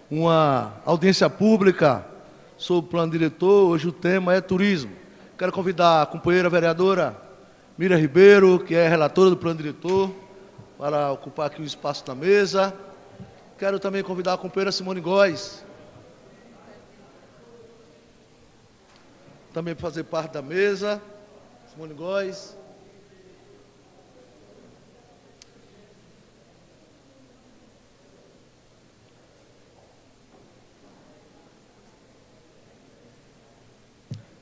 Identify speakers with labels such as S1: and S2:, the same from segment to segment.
S1: uma audiência pública sobre o plano diretor. Hoje o tema é turismo. Quero convidar a companheira vereadora Miriam Ribeiro, que é relatora do plano diretor, para ocupar aqui o espaço na mesa. Quero também convidar a companheira Simone Góes, também para fazer parte da mesa. Simone Góes.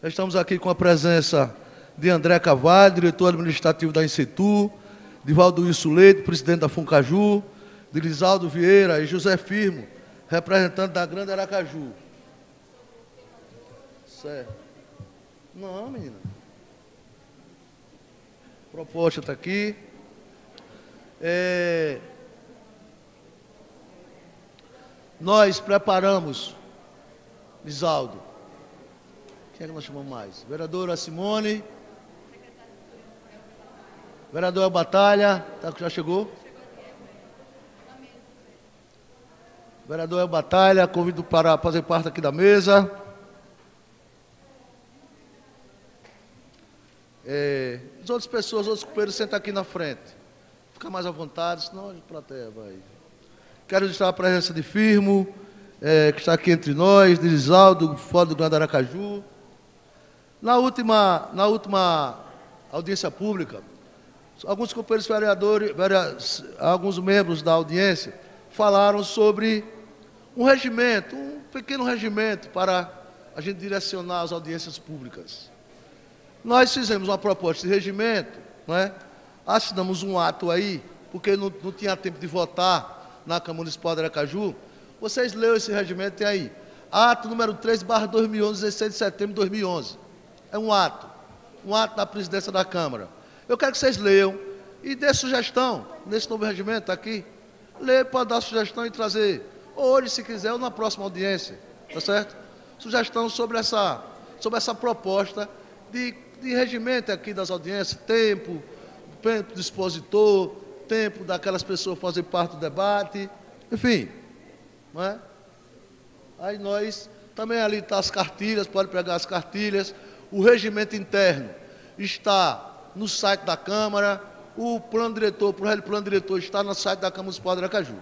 S1: Estamos aqui com a presença de André Carvalho, diretor administrativo da Insetur, de Valdoício Leite, presidente da Funcaju, de Lisaldo Vieira e José Firmo, representante da Grande Aracaju. Certo. Não, menina. A proposta está aqui. Nós preparamos, Lisaldo. Quem é que nós chamamos mais? Vereadora Simone. Vereador Batalha, já chegou? Vereador Batalha, convido para fazer parte aqui da mesa. As outras pessoas, os outros companheiros, sentam aqui na frente. Fica mais à vontade, senão a plateia vai. Quero registrar a presença de Firmo, que está aqui entre nós, de Lisaldo, fora do Grande Aracaju. Na última audiência pública, alguns companheiros vereadores, alguns membros da audiência, falaram sobre um regimento, um pequeno regimento para a gente direcionar as audiências públicas. Nós fizemos uma proposta de regimento, né? Assinamos um ato aí, porque não tinha tempo de votar na Câmara Municipal de Aracaju. Vocês leram esse regimento, tem aí. Ato número 3/2011, 16 de setembro de 2011. É um ato da presidência da Câmara. Eu quero que vocês leiam e dê sugestão nesse novo regimento, está aqui. Leia para dar sugestão e trazer, ou hoje, se quiser, ou na próxima audiência, tá certo? Sugestão sobre essa proposta de regimento aqui das audiências, tempo do expositor, tempo daquelas pessoas fazer parte do debate, enfim, não é? Aí nós, também ali estão as cartilhas, pode pegar as cartilhas, o regimento interno está no site da Câmara, o plano diretor, o projeto de plano diretor está no site da Câmara Municipal de Aracaju.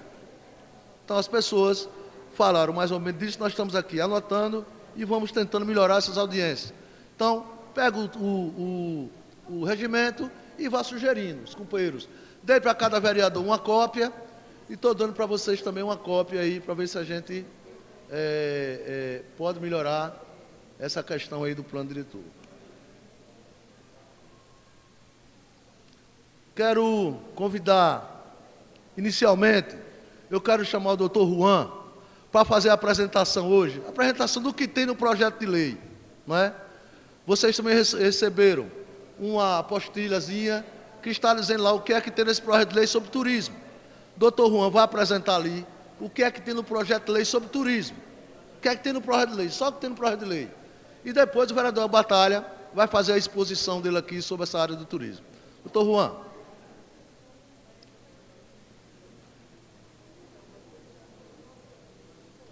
S1: Então as pessoas falaram mais ou menos disso, nós estamos aqui anotando e vamos tentando melhorar essas audiências. Então, pega o regimento e vá sugerindo, os companheiros. Dei para cada vereador uma cópia e estou dando para vocês também uma cópia aí, para ver se a gente pode melhorar essa questão aí do plano diretor. Quero convidar, inicialmente, eu quero chamar o doutor Juan para fazer a apresentação hoje, a apresentação do que tem no projeto de lei, não é? Vocês também receberam uma apostilhazinha que está dizendo lá o que é que tem nesse projeto de lei sobre turismo. Doutor Juan vai apresentar ali o que é que tem no projeto de lei sobre turismo. O que é que tem no projeto de lei? Só o que tem no projeto de lei. E depois o vereador Batalha vai fazer a exposição dele aqui sobre essa área do turismo. Doutor Juan.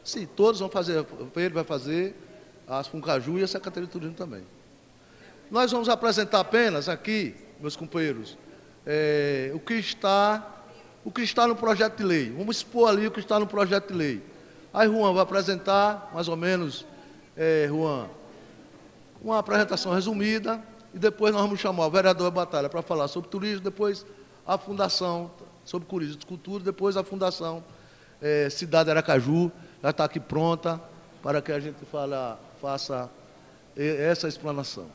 S1: Sim, todos vão fazer, ele vai fazer, a Funcaju e a Secretaria de Turismo também. Nós vamos apresentar apenas aqui, meus companheiros, o que está no projeto de lei. Vamos expor ali o que está no projeto de lei. Aí Juan vai apresentar, mais ou menos, Juan, uma apresentação resumida, e depois nós vamos chamar o vereador Batalha para falar sobre turismo, depois a fundação, sobre cultura, depois a fundação Cidade Aracaju, já está aqui pronta para que a gente faça essa explanação.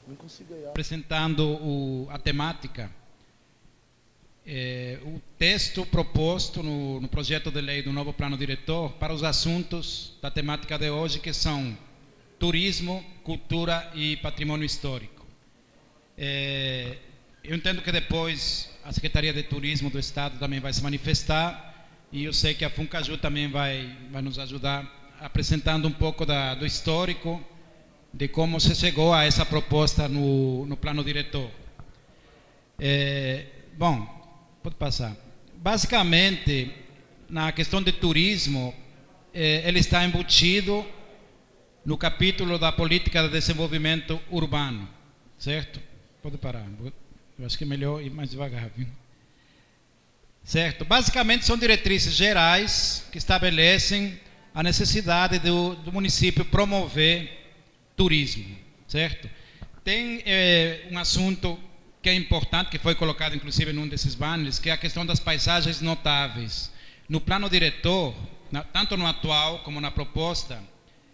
S1: Não consigo ganhar.
S2: Apresentando a temática, o texto proposto no projeto de lei do novo plano diretor para os assuntos da temática de hoje, que são turismo, cultura e patrimônio histórico. Eu entendo que depois a Secretaria de Turismo do Estado também vai se manifestar, e eu sei que a Funcaju também vai nos ajudar apresentando um pouco do histórico de como se chegou a essa proposta no plano diretor. Bom, pode passar. Basicamente, na questão de turismo, ele está embutido no capítulo da política de desenvolvimento urbano, certo? Pode parar, eu acho que é melhor ir mais devagar, viu? Certo? Basicamente são diretrizes gerais que estabelecem a necessidade do município promover turismo, certo? Tem um assunto que é importante, que foi colocado inclusive num desses banners, que é a questão das paisagens notáveis. No plano diretor, tanto no atual como na proposta,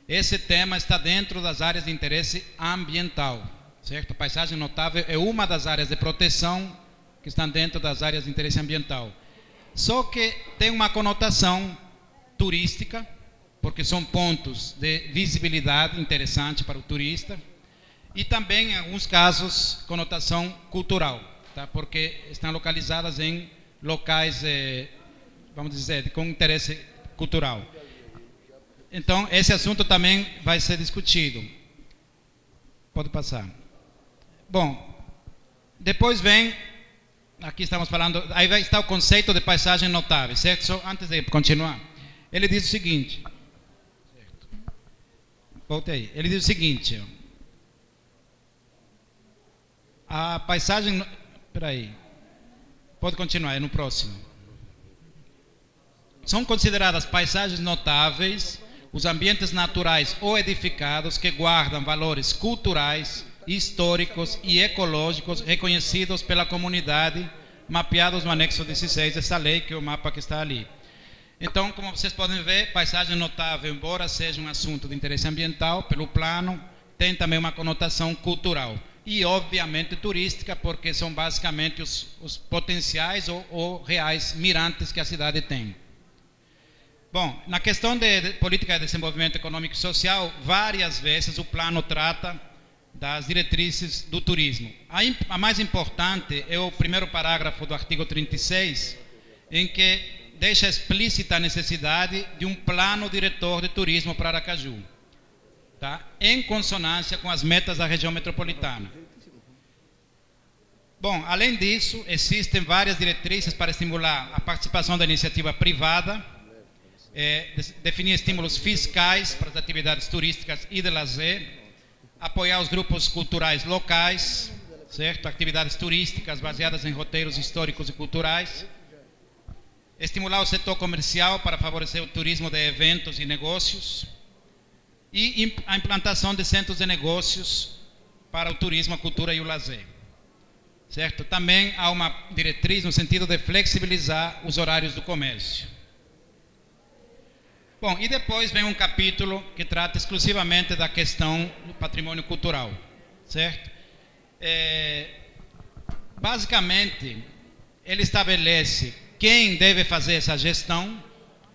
S2: esse tema está dentro das áreas de interesse ambiental, certo? A paisagem notável é uma das áreas de proteção que estão dentro das áreas de interesse ambiental. Só que tem uma conotação turística, porque são pontos de visibilidade interessante para o turista, e também, em alguns casos, conotação cultural, tá? Porque estão localizadas em locais, vamos dizer, com interesse cultural. Então, esse assunto também vai ser discutido. Pode passar. Bom, depois vem, aqui estamos falando, aí vai estar o conceito de paisagem notável, certo? Só antes de continuar, ele diz o seguinte, certo? Volte aí. Ele diz o seguinte, a paisagem, peraí, pode continuar, é no próximo. São consideradas paisagens notáveis os ambientes naturais ou edificados que guardam valores culturais, históricos e ecológicos reconhecidos pela comunidade, mapeados no anexo 16 dessa lei, que é o mapa que está ali. Então, como vocês podem ver, paisagem notável, embora seja um assunto de interesse ambiental, pelo plano, tem também uma conotação cultural. E, obviamente, turística, porque são basicamente os potenciais ou reais mirantes que a cidade tem. Bom, na questão de política de desenvolvimento econômico e social, várias vezes o plano trata das diretrizes do turismo. A mais importante é o primeiro parágrafo do artigo 36, em que deixa explícita a necessidade de um plano diretor de turismo para Aracaju, tá? Em consonância com as metas da região metropolitana. Bom, além disso, existem várias diretrizes para estimular a participação da iniciativa privada, definir estímulos fiscais para as atividades turísticas e de lazer, apoiar os grupos culturais locais, certo? Atividades turísticas baseadas em roteiros históricos e culturais, estimular o setor comercial para favorecer o turismo de eventos e negócios, e a implantação de centros de negócios para o turismo, a cultura e o lazer, certo? Também há uma diretriz no sentido de flexibilizar os horários do comércio. Bom, e depois vem um capítulo que trata exclusivamente da questão do patrimônio cultural, certo? Basicamente, ele estabelece quem deve fazer essa gestão,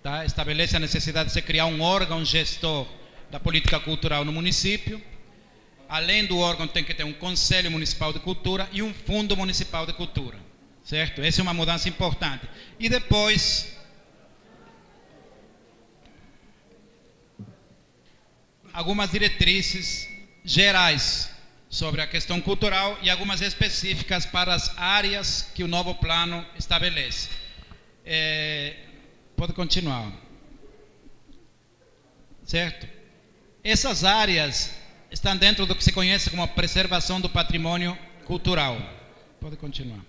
S2: tá? Estabelece a necessidade de se criar um órgão gestor da política cultural no município. Além do órgão, tem que ter um Conselho Municipal de Cultura e um Fundo Municipal de Cultura, certo? Essa é uma mudança importante. E depois, algumas diretrizes gerais sobre a questão cultural e algumas específicas para as áreas que o novo plano estabelece. Pode continuar. Certo? Essas áreas estão dentro do que se conhece como a preservação do patrimônio cultural. Pode continuar.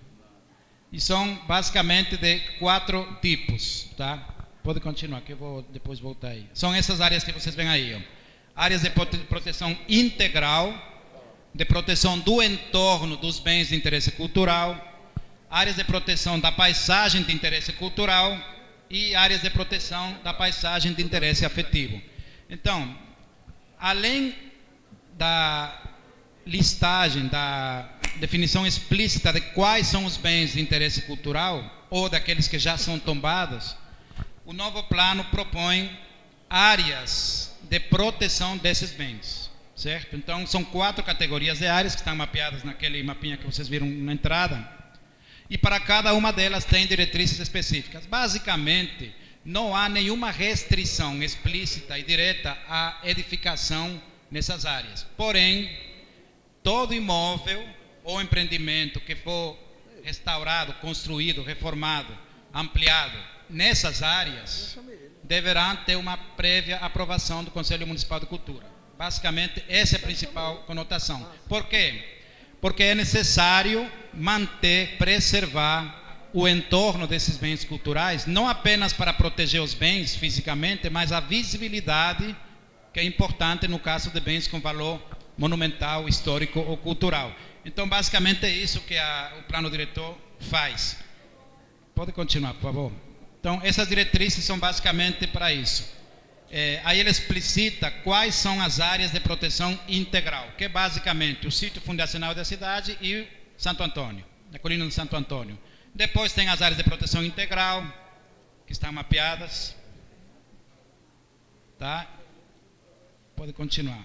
S2: E são basicamente de 4 tipos, tá? Pode continuar, que eu vou depois voltar aí. São essas áreas que vocês veem aí, ó. Áreas de proteção integral, de proteção do entorno dos bens de interesse cultural, áreas de proteção da paisagem de interesse cultural e áreas de proteção da paisagem de interesse afetivo. Então, além da listagem, da definição explícita de quais são os bens de interesse cultural ou daqueles que já são tombados, o novo plano propõe áreas de proteção desses bens. certo? Então, são 4 categorias de áreas que estão mapeadas naquele mapinha que vocês viram na entrada. E para cada uma delas tem diretrizes específicas. Basicamente, não há nenhuma restrição explícita e direta à edificação nessas áreas. Porém, todo imóvel ou empreendimento que for restaurado, construído, reformado, ampliado nessas áreas, deverá ter uma prévia aprovação do Conselho Municipal de Cultura. Basicamente, essa é a principal conotação. Por quê? Porque é necessário manter, preservar o entorno desses bens culturais, não apenas para proteger os bens fisicamente, mas a visibilidade, que é importante no caso de bens com valor monumental, histórico ou cultural. Então, basicamente é isso que o plano diretor faz. Pode continuar, por favor. Então, essas diretrizes são basicamente para isso. Aí ele explicita quais são as áreas de proteção integral, que é basicamente o sítio fundacional da cidade e Santo Antônio, a colina de Santo Antônio. Depois tem as áreas de proteção integral, que estão mapeadas. Tá? Pode continuar.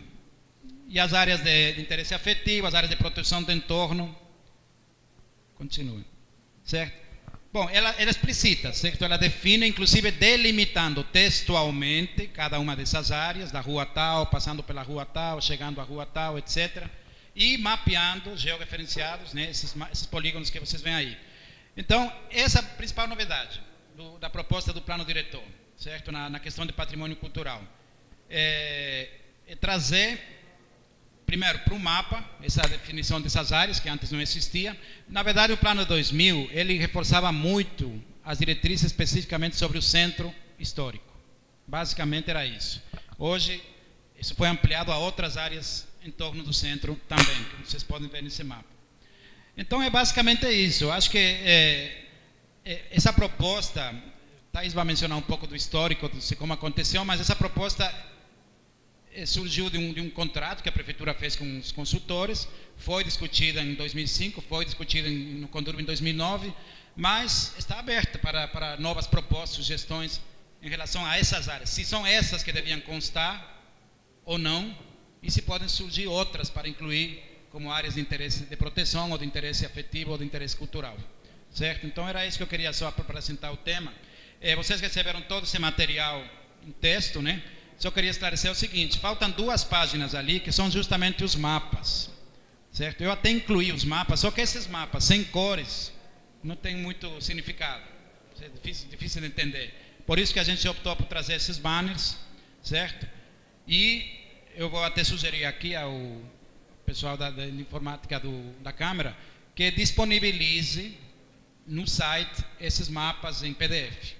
S2: E as áreas de interesse afetivo, as áreas de proteção do entorno. Continue. Certo? Bom, ela explicita, certo? Ela define, inclusive delimitando textualmente cada uma dessas áreas, da rua tal, passando pela rua tal, chegando à rua tal, etc. E mapeando, georreferenciados, né, esses polígonos que vocês veem aí. Então, essa é a principal novidade da proposta do plano diretor, certo? Na questão de patrimônio cultural. É trazer, primeiro, para o mapa, essa definição dessas áreas, que antes não existia. Na verdade, o plano 2000, ele reforçava muito as diretrizes especificamente sobre o centro histórico. Basicamente era isso. Hoje, isso foi ampliado a outras áreas em torno do centro também, que vocês podem ver nesse mapa. Então, é basicamente isso. Eu acho que essa proposta, Thais vai mencionar um pouco do histórico, de como aconteceu, mas essa proposta surgiu de um contrato que a prefeitura fez com os consultores, foi discutida em 2005, foi discutida no Condurb em 2009, mas está aberta para novas propostas, sugestões em relação a essas áreas. Se são essas que deviam constar ou não, e se podem surgir outras para incluir como áreas de interesse de proteção, ou de interesse afetivo, ou de interesse cultural. Certo? Então era isso que eu queria só para apresentar o tema. Vocês receberam todo esse material em texto, né? Só queria esclarecer o seguinte: faltam 2 páginas ali que são justamente os mapas, certo? Eu até incluí os mapas, só que esses mapas sem cores não tem muito significado, é difícil de entender. Por isso que a gente optou por trazer esses banners, certo? E eu vou até sugerir aqui ao pessoal da informática da Câmara que disponibilize no site esses mapas em PDF.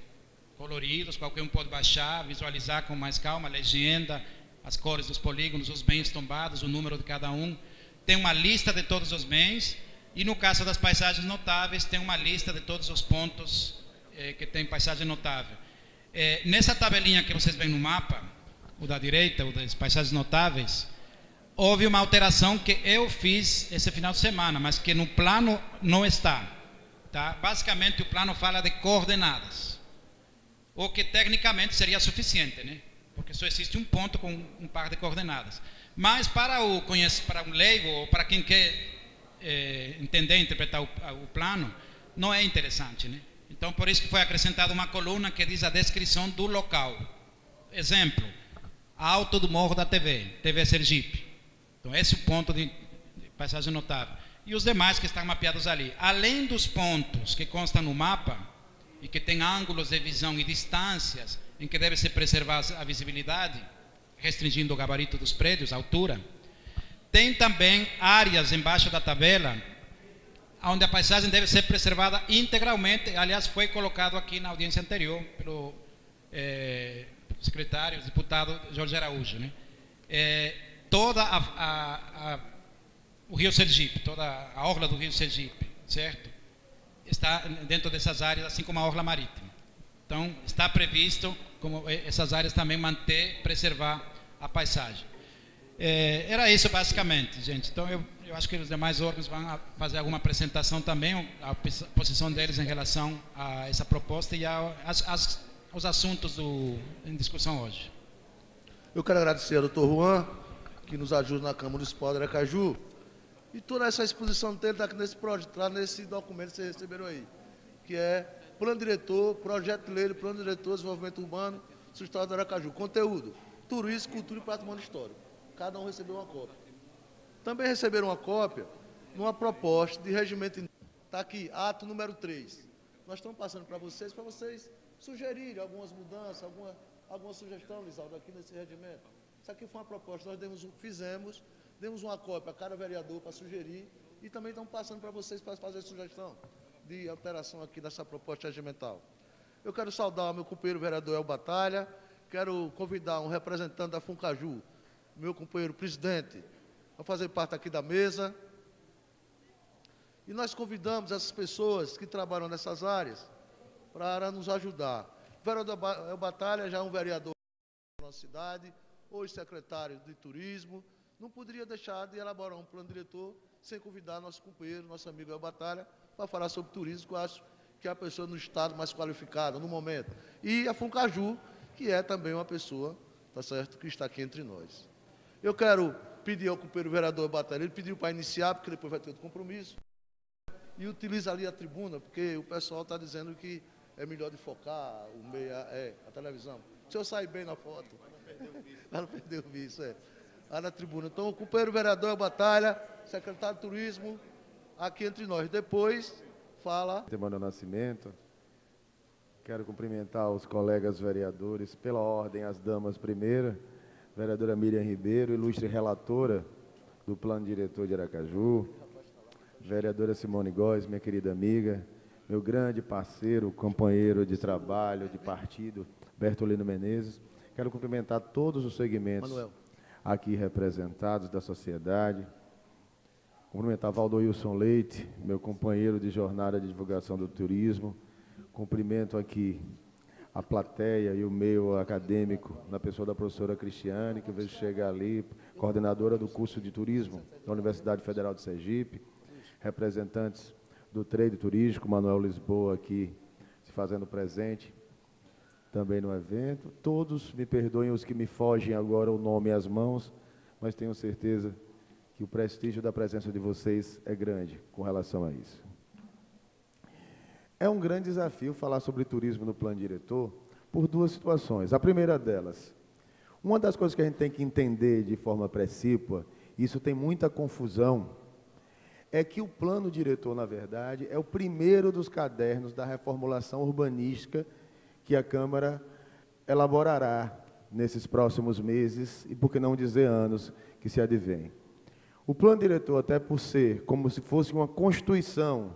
S2: Coloridos, qualquer um pode baixar, visualizar com mais calma, a legenda, as cores dos polígonos, os bens tombados, o número de cada um. Tem uma lista de todos os bens e no caso das paisagens notáveis tem uma lista de todos os pontos que tem paisagem notável. Nessa tabelinha que vocês veem no mapa, o da direita, o das paisagens notáveis, houve uma alteração que eu fiz esse final de semana, mas que no plano não está. Tá? Basicamente o plano fala de coordenadas, o que tecnicamente seria suficiente, né? Porque só existe um ponto com um par de coordenadas. Mas para um leigo, ou para quem quer entender, interpretar o plano, não é interessante, né? Então, por isso que foi acrescentada uma coluna que diz a descrição do local. Exemplo, alto do Morro da TV Sergipe. Então, esse é o ponto de paisagem notável. E os demais que estão mapeados ali. Além dos pontos que constam no mapa, e que tem ângulos de visão e distâncias em que deve ser preservada a visibilidade, restringindo o gabarito dos prédios, a altura. Tem também áreas embaixo da tabela, onde a paisagem deve ser preservada integralmente. Aliás, foi colocado aqui na audiência anterior pelo secretário, deputado Jorge Araújo, né? Toda o Rio Sergipe, toda a orla do Rio Sergipe, certo? Está dentro dessas áreas, assim como a orla marítima. Então, está previsto, como essas áreas também preservar a paisagem. Era isso basicamente, gente. Então, eu acho que os demais órgãos vão fazer alguma apresentação também, a posição deles em relação a essa proposta e aos assuntos em discussão hoje.
S1: Eu quero agradecer ao Dr. Juan que nos ajuda na Câmara Municipal de Aracaju. E toda essa exposição dele está nesse projeto, tá nesse documento que vocês receberam aí, que é Plano Diretor, Projeto de Lei, Plano Diretor de Desenvolvimento Urbano do Estado de Aracaju. Conteúdo: turismo, cultura e patrimônio histórico. Cada um recebeu uma cópia. Também receberam uma cópia numa proposta de regimento. Está aqui, ato número 3. Nós estamos passando para vocês sugerirem algumas mudanças, alguma sugestão, Lisaldo, aqui nesse regimento. Isso aqui foi uma proposta, nós demos uma cópia a cada vereador para sugerir e também estamos passando para vocês para fazer sugestão de alteração aqui nessa proposta regimental. Eu quero saudar o meu companheiro vereador El Batalha, quero convidar um representante da Funcaju, meu companheiro presidente, a fazer parte aqui da mesa. E nós convidamos essas pessoas que trabalham nessas áreas para nos ajudar. O vereador El Batalha já é um vereador da nossa cidade, hoje secretário de Turismo, não poderia deixar de elaborar um plano diretor sem convidar nosso companheiro, nosso amigo El Batalha, para falar sobre turismo, que eu acho que é a pessoa no estado mais qualificada no momento. E a Funcaju, que é também uma pessoa, tá certo, que está aqui entre nós. Eu quero pedir ao companheiro vereador El Batalha, ele pediu para iniciar, porque depois vai ter outro compromisso, e utiliza ali a tribuna, porque o pessoal está dizendo que é melhor de focar a televisão. O senhor sai bem na foto. Ela não perdeu o visto, lá na tribuna. Então, o companheiro vereador El Batalha, secretário de Turismo, aqui entre nós. Depois, fala...
S3: Manuel Nascimento. Quero cumprimentar os colegas vereadores, pela ordem, as damas primeira, vereadora Miriam Ribeiro, ilustre relatora do Plano Diretor de Aracaju, vereadora Simone Góes, minha querida amiga, meu grande parceiro, companheiro de trabalho, de partido, Bertolino Menezes. Quero cumprimentar todos os segmentos aqui representados da sociedade. Cumprimentar Valdoilson Leite, meu companheiro de jornada de divulgação do turismo. Cumprimento aqui a plateia e o meio acadêmico, na pessoa da professora Cristiane, que eu vejo chegar ali, coordenadora do curso de turismo da Universidade Federal de Sergipe, representantes do trade turístico, Manuel Lisboa aqui se fazendo presente também no evento. Todos, me perdoem os que me fogem agora o nome e as mãos, mas tenho certeza que o prestígio da presença de vocês é grande com relação a isso. É um grande desafio falar sobre turismo no plano diretor por duas situações. A primeira delas, uma das coisas que a gente tem que entender de forma precípua, isso tem muita confusão, é que o plano diretor, na verdade, é o primeiro dos cadernos da reformulação urbanística que a Câmara elaborará nesses próximos meses e, por que não dizer, anos que se advêm. O plano diretor, até por ser como se fosse uma constituição,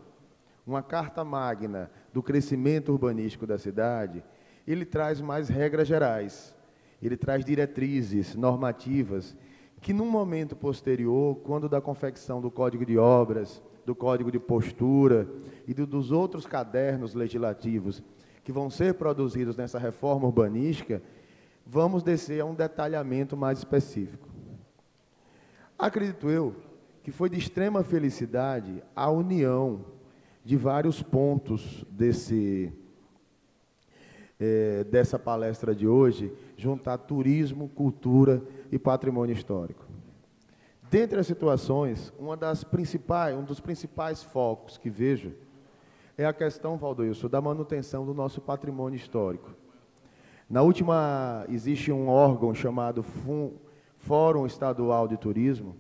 S3: uma carta magna do crescimento urbanístico da cidade, ele traz mais regras gerais, ele traz diretrizes normativas que, num momento posterior, quando da confecção do Código de Obras, do Código de Postura e dos outros cadernos legislativos que vão ser produzidos nessa reforma urbanística, vamos descer a um detalhamento mais específico. Acredito eu que foi de extrema felicidade a união de vários pontos dessa palestra de hoje, juntar turismo, cultura e patrimônio histórico. Dentre as situações, um dos principais focos que vejo é a questão, Valdoilson, da manutenção do nosso patrimônio histórico. Existe um órgão chamado Fórum Estadual de Turismo,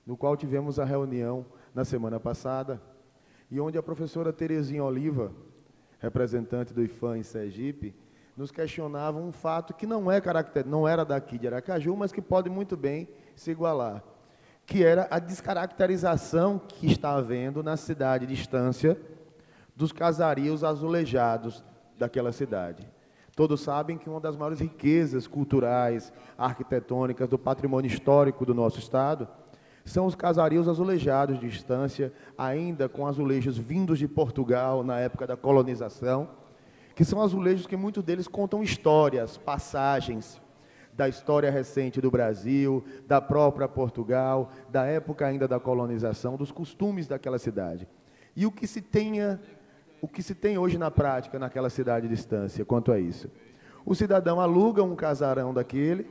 S3: no qual tivemos a reunião na semana passada, e onde a professora Terezinha Oliva, representante do IFAM em Sergipe, nos questionava um fato que não era daqui de Aracaju, mas que pode muito bem se igualar, que era a descaracterização que está havendo na cidade de Estância dos casarios azulejados daquela cidade. Todos sabem que uma das maiores riquezas culturais, arquitetônicas, do patrimônio histórico do nosso estado são os casarios azulejados de Estância, ainda com azulejos vindos de Portugal na época da colonização, que são azulejos que muitos deles contam histórias, passagens da história recente do Brasil, da própria Portugal, da época ainda da colonização, dos costumes daquela cidade. E o que se tem hoje na prática naquela cidade de Estância quanto a isso? O cidadão aluga um casarão daquele,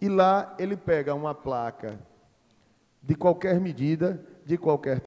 S3: e lá ele pega uma placa de qualquer medida, de qualquer